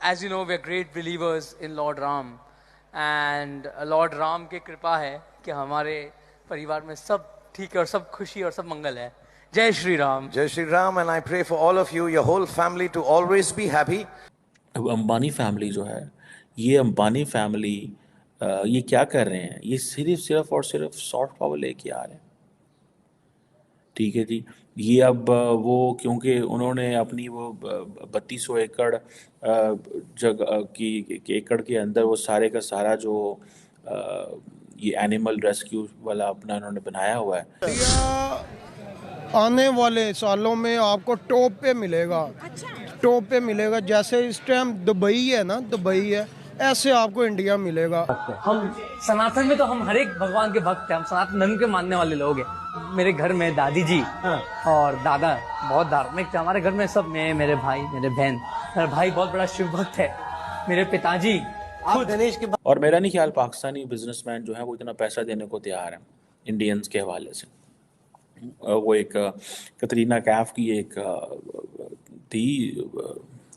as you know, we are great believers in Lord Ram, and Lord Ram की कृपा है कि हमारे परिवार में सब ठीक है और सब खुशी और सब मंगल है. जय Shri Ram. Jai Shri Ram, and I pray for all of you, your whole family, to always be happy. अब अंबानी फैमिली जो है, ये अंबानी फैमिली ये क्या कर रहे हैं? ये सिर्फ और सिर्फ सॉफ्ट पावर लेके आ रहे हैं. ठीक है जी. ये अब वो क्योंकि उन्होंने अपनी वो 3200 एकड़ जगह की एकड़ के अंदर वो सारे का सारा जो ये एनिमल रेस्क्यू वाला अपना उन्होंने बनाया हुआ है. आने वाले सालों में आपको टॉप पे मिलेगा. टॉप पे मिलेगा. जैसे इस टाइम दुबई है ना, दुबई है, ऐसे आपको इंडिया मिलेगा. हम सनातन में तो हम हर एक भगवान के भक्त हैं. हम सनातन धर्म के मानने वाले लोग हैं. मेरे घर में दादी जी और दादा बहुत धार्मिक थे. हमारे घर में सब, मैं, मेरे भाई, मेरे बहन. मेरा भाई बहुत बड़ा शिव भक्त है. मेरे पिताजी गणेश के. और मेरा नहीं ख्याल पाकिस्तानी बिजनेसमैन जो है वो इतना पैसा देने को तैयार है इंडियंस के हवाले से. वो एक कतरीना कैफ की एक थी,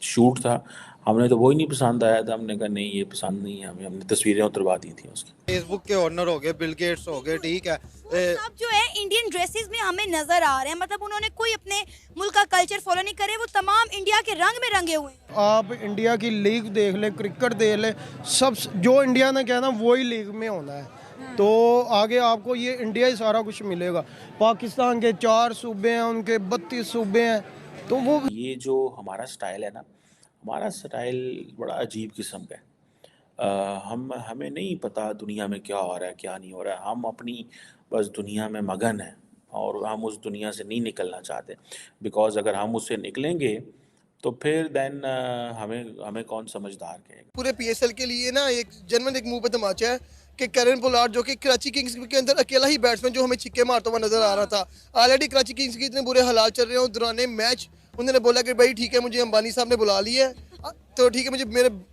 शूट था. हमने तो वही नहीं पसंद आया था. हमने कहा नहीं, ये पसंद नहीं है हमें. हमने तस्वीरें उतरवा दी थी उसकी. फेसबुक के ओनर हो गए, बिल गेट्स हो गए, ठीक है. सब जो है इंडियन ड्रेसेस में हमें नजर आ रहे हैं. मतलब उन्होंने कोई अपने मुल्क का कल्चर फॉलो नहीं करे. वो तमाम इंडिया के रंग में रंगे हुए हैं. आप इंडिया की लीग देख ले, क्रिकेट देख ले, सब जो इंडिया ने कहना वही लीग में होना है. तो आगे आपको ये इंडिया ही सारा कुछ मिलेगा. पाकिस्तान के 4 सूबे हैं, उनके 32 सूबे हैं. तो वो ये जो हमारा स्टाइल है ना, हमारा स्टाइल बड़ा अजीब किस्म का है. हमें नहीं पता दुनिया में क्या हो रहा है, क्या नहीं हो रहा है. हम अपनी बस दुनिया में मगन हैं और हम उस दुनिया से नहीं निकलना चाहते. बिकॉज अगर हम उससे निकलेंगे तो फिर देन हमें कौन समझदार कहेगा. पूरे पीएसएल के लिए ना एक जनरल एक मुंह पे तमाचा है कि कैरन पोलार्ड जो कि कराची किंग्स के अंदर अकेला ही बैट्समैन जो हमें छिक्के मारता हुआ नजर आ रहा था. ऑलरेडी कराची किंग्स के इतने बुरे हालात चल रहे हैं. दौरान मैच उन्होंने बोला कि भाई ठीक है, मुझे अंबानी साहब ने बुला लिया है, तो ठीक है,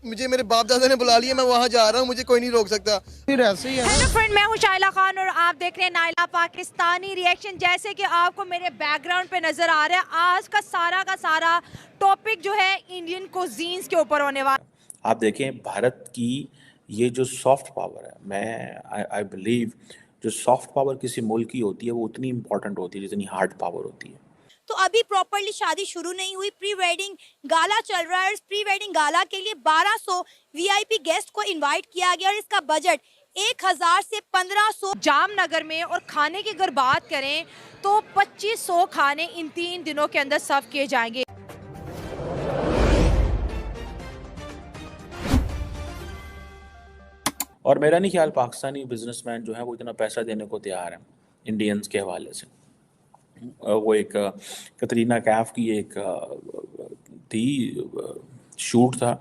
मुझे मेरे बाप दादा ने बुला लिया, मैं वहाँ जा रहा हूँ, मुझे कोई नहीं रोक सकता. फिर ऐसे ही है. हेलो फ्रेंड, मैं हूँ शाइला खान और आप देख रहे हैं नाइला पाकिस्तानी रिएक्शन. जैसे कि आपको मेरे बैकग्राउंड पे नजर आ रहा है, आज का सारा टॉपिक जो है इंडियन कुजीन्स के ऊपर होने वाला. आप देखें भारत की ये जो सॉफ्ट पावर है, मैं आई बिलीव जो सॉफ्ट पावर किसी मुल्क की होती है वो उतनी इम्पोर्टेंट होती है जितनी हार्ड पावर होती है. तो अभी प्रॉपर्ली शादी शुरू नहीं हुई, प्री वेडिंग गाला चल रहा है. प्री वेडिंग गाला के लिए 1200 वीआईपी गेस्ट को इनवाइट किया गया और इसका बजट 1000 से 1500 जामनगर में. और खाने की अगर बात करें तो 2500 खाने इन 3 दिनों के अंदर सर्व किए जाएंगे. और मेरा नहीं ख्याल पाकिस्तानी बिजनेसमैन जो है वो इतना पैसा देने को तैयार है इंडियंस के हवाले से. वो एक कतरीना कैफ की एक थी, शूट था.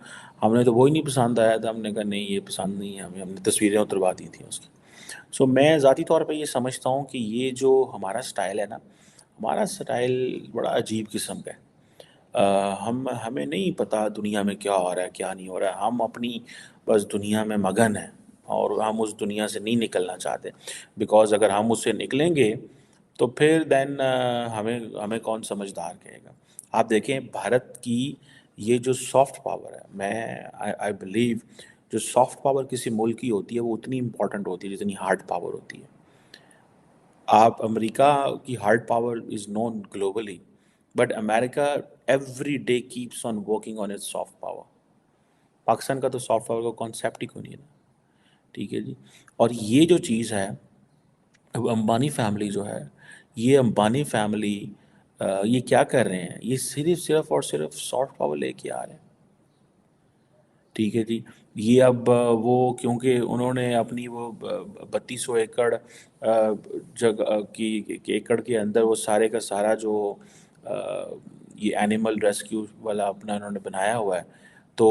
हमने तो वही नहीं पसंद आया था. हमने कहा नहीं, ये पसंद नहीं है हमें. हमने तस्वीरें उतरवा दी थी उसकी. सो मैं ज़ाती तौर पे ये समझता हूँ कि ये जो हमारा स्टाइल है ना, हमारा स्टाइल बड़ा अजीब किस्म का है. हमें नहीं पता दुनिया में क्या हो रहा है, क्या नहीं हो रहा है. हम अपनी बस दुनिया में मगन हैं और हम उस दुनिया से नहीं निकलना चाहते. बिकॉज अगर हम उससे निकलेंगे तो फिर देन हमें कौन समझदार कहेगा. आप देखें भारत की ये जो सॉफ्ट पावर है, मैं आई बिलीव जो सॉफ्ट पावर किसी मुल्क की होती है वो उतनी इम्पोर्टेंट होती है जितनी हार्ड पावर होती है. आप अमेरिका की hard power is known globally, but America every day keeps on working on it's soft power. Pakistan का तो सॉफ्ट पावर का कॉन्सेप्ट ही कोई नहीं है ना. ठीक है जी. और ये जो चीज़ है, अब अंबानी फैमिली जो है, ये अंबानी फैमिली ये क्या कर रहे हैं? ये सिर्फ और सिर्फ सॉफ्ट पावर लेके आ रहे हैं. ठीक है जी. ये अब वो क्योंकि उन्होंने अपनी वो 3200 एकड़ जगह की एकड़ के अंदर वो सारे का सारा जो ये एनिमल रेस्क्यू वाला अपना उन्होंने बनाया हुआ है. तो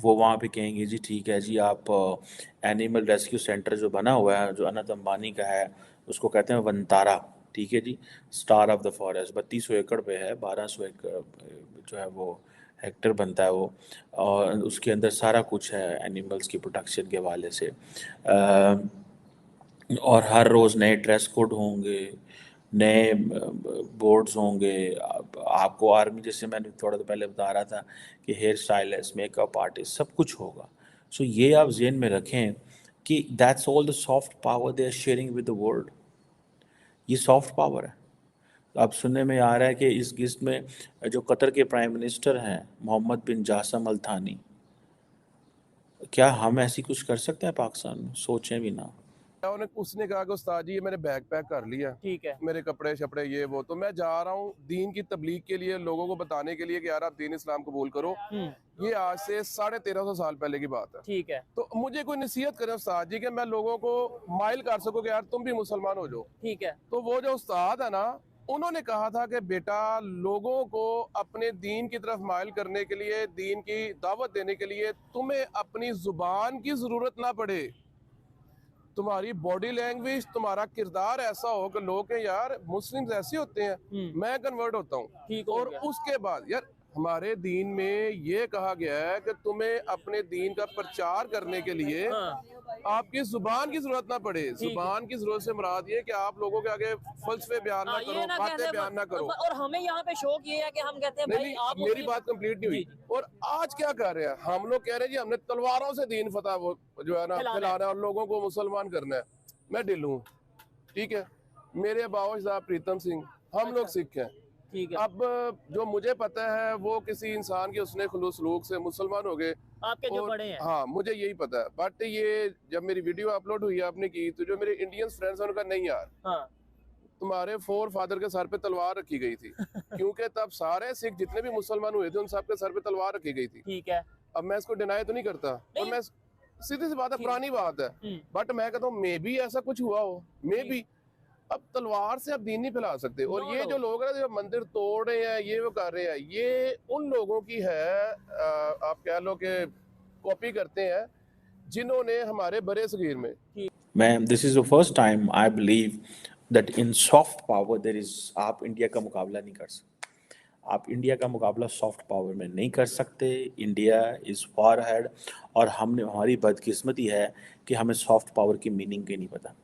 वो वहाँ पे कहेंगे जी ठीक है जी, आप एनिमल रेस्क्यू सेंटर जो बना हुआ है जो अनंत अंबानी का है उसको कहते हैं वंतारा. ठीक है जी. स्टार ऑफ द फॉरेस्ट 3200 एकड़ पे है. 1200 एकड़ जो है वो हेक्टर बनता है वो. और उसके अंदर सारा कुछ है एनिमल्स की प्रोटेक्शन के हवाले से. और हर रोज़ नए ड्रेस कोड होंगे, नए बोर्ड्स होंगे, आपको आर्मी, जैसे मैंने थोड़ा तो पहले बता रहा था कि हेयर स्टाइलिस्ट, मेकअप आर्टिस्ट, सब कुछ होगा। सो ये आप जेहन में रखें कि that's all the soft power they are sharing with the world. ये सॉफ्ट पावर है। अब सुनने में आ रहा है कि इस लिस्ट में जो कतर के प्राइम मिनिस्टर हैं मोहम्मद बिन जासम अल थानी, क्या हम ऐसी कुछ कर सकते हैं पाकिस्तान में? सोचें भी ना। उसने कहा कि उस्ताद जी ये मैंने बैग पैक कर लिया, ठीक है। मेरे कपड़े शपड़े ये वो, तो मैं जा रहा हूँ दीन की तबलीग के लिए, लोगों को बताने के लिए कि यार आप दीन इस्लाम कबूल करो। ये आज से 1350 साल पहले की बात है। ठीक है। तो मुझे कोई नसीहत करे उस्ताद जी कि मैं लोगों को माइल कर सकूं कि यार तुम भी मुसलमान हो जाओ। ठीक है। तो वो जो उस्ताद है ना, उन्होंने कहा था कि बेटा लोगों को अपने दीन की तरफ माइल करने के लिए, दीन की दावत देने के लिए तुम्हें अपनी जुबान की जरूरत ना पड़े, तुम्हारी बॉडी लैंग्वेज, तुम्हारा किरदार ऐसा हो कि लोग कहें यार मुस्लिम्स ऐसे होते हैं, मैं कन्वर्ट होता हूँ। और उसके बाद यार हमारे दीन में ये कहा गया है कि तुम्हें अपने दीन का प्रचार करने के लिए आपकी जुबान की जरूरत ना पड़े। जुबान की जरूरत से मुराद ये कि आप लोगों के आगे फलसफे बयान ना करो, बातें बयान ना करो। और हमें यहाँ पे शौक ये है कि हम कहते हैं नहीं भाई नहीं, आप मेरी बात कंप्लीट नहीं हुई। और आज क्या कर रहे हैं हम लोग? कह रहे हैं जी हमने तलवारों से दीन फतह वो जो है ना फैलाना है और लोगों को मुसलमान करना है। मैं दिल हूँ, ठीक है, मेरे बाबा साहब प्रीतम सिंह, हम लोग सिख हैं। ठीक है। अब जो मुझे पता है वो किसी इंसान के उसने खुलूस सलूक से मुसलमान हो गए, आपके जो और बड़े हैं। हाँ मुझे यही पता है। बट ये जब मेरी वीडियो अपलोड हुई आपने की, तो जो मेरे इंडियन फ्रेंड्स हैं उनका नहीं यार, हाँ। तुम्हारे फोर फादर के सर पे तलवार रखी गई थी क्योंकि तब सारे सिख जितने भी मुसलमान हुए थे उन सब के सर पे तलवार रखी गई थी। ठीक है। अब मैं इसको डिनाई तो नहीं करता, और मैं सीधी सी बात है, पुरानी बात है, बट मैं कहता हूँ मे भी ऐसा कुछ हुआ हो, मे भी। अब तलवार से आप दीन नहीं फैला सकते। और ये जो लोग हैं जो मंदिर तोड़ रहे हैं, ये वो कर रहे हैं, ये उन लोगों की है, आप कह लो कि कॉपी करते हैं जिन्होंने हमारे बड़े सगीर में। Ma'am, this is the first time I believe that in soft power there is, आप इंडिया का मुकाबला नहीं कर सकते। आप इंडिया का मुकाबला सॉफ्ट पावर में नहीं कर सकते। इंडिया इज़ फार अहेड, और हमारी बदकिस्मती है कि हमें सॉफ्ट पावर की मीनिंग ही नहीं पता।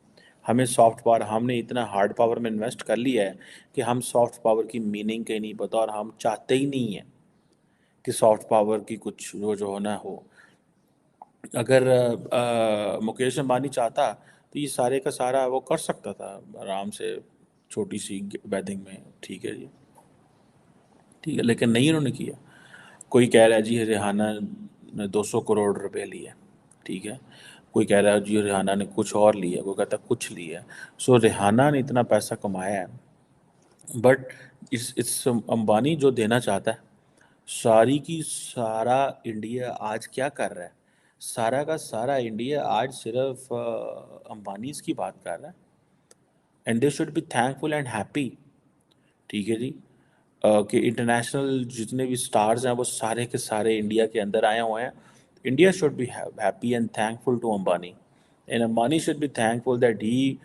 हमें सॉफ्ट पावर, हमने इतना हार्ड पावर में इन्वेस्ट कर लिया है कि हम सॉफ्ट पावर की मीनिंग ही नहीं पता, और हम चाहते ही नहीं हैं कि सॉफ्ट पावर की कुछ जो होना हो। अगर मुकेश अंबानी चाहता तो ये सारे का सारा वो कर सकता था आराम से, छोटी सी बैथिंग में, ठीक है जी, ठीक है, लेकिन नहीं उन्होंने किया। कोई कह रहा है जी रिहाना ने 200 करोड़ रुपए लिए, ठीक है, कोई कह रहा है जी रिहाना ने कुछ और लिया, कोई कहता कुछ लिया। सो रिहाना ने इतना पैसा कमाया है, बट इस अंबानी जो देना चाहता है, सारी की सारा इंडिया आज क्या कर रहा है? सारा का सारा इंडिया आज सिर्फ अंबानीज की बात कर रहा है, and they should be thankful and happy, ठीक है जी, कि इंटरनेशनल जितने भी स्टार्स हैं वो सारे के सारे इंडिया के अंदर आए हुए हैं। India should be happy and thankful to Ambani, and Ambani should be thankful that he